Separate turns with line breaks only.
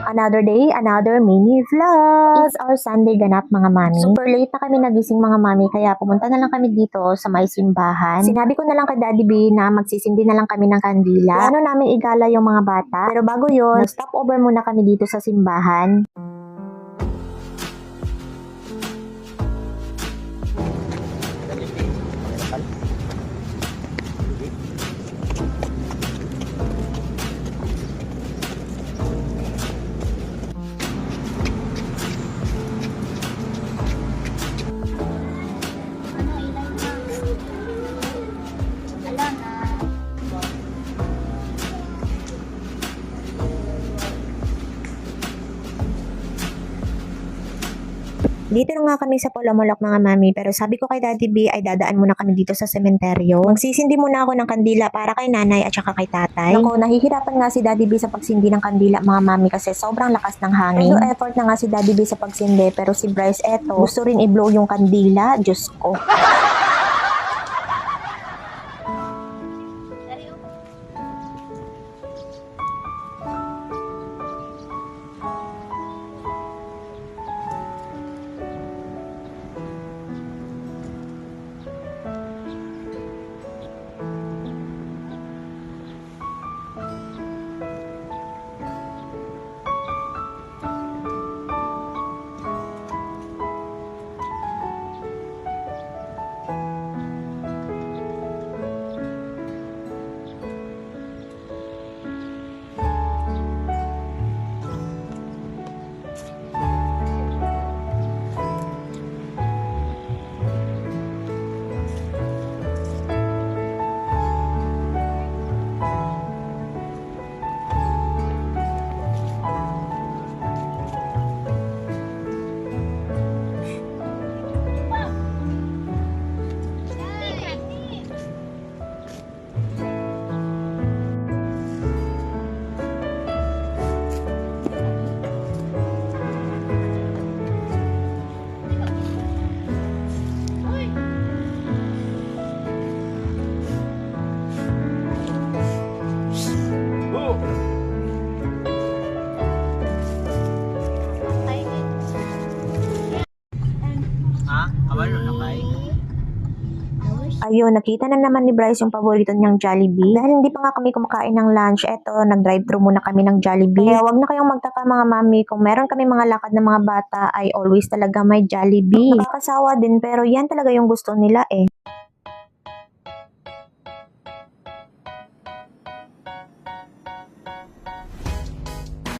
Another day, another mini vlog. It's our Sunday ganap mga mami. Super late na kami nagising mga mami kaya pumunta na lang kami dito sa may simbahan. Sinabi ko na lang kay Daddy B na magsisindi na lang kami ng kandila. Ano namin igala yung mga bata. Pero bago yun, stop over muna kami dito sa simbahan. Dito na nga kami sa Polomolok mga mami, pero sabi ko kay Daddy B ay dadaan muna kami dito sa sementeryo. Magsisindi muna ako ng kandila para kay nanay at saka kay tatay. Naku, nahihirapan nga si Daddy B sa pagsindi ng kandila mga mami kasi sobrang lakas ng hangin. Pero effort na nga si Daddy B sa pagsindi, pero si Bryce eto, gusto rin i-blow yung kandila, Diyos ko. Ayun, nakita na naman ni Bryce yung paborito niyang Jollibee. Dahil hindi pa nga kami kumakain ng lunch, eto, nag-drive-thru muna kami ng Jollibee. Kaya wag na kayong magtaka mga mami, kung meron kami mga lakad ng mga bata, ay always talaga may Jollibee. Nakakasawa din, pero yan talaga yung gusto nila eh.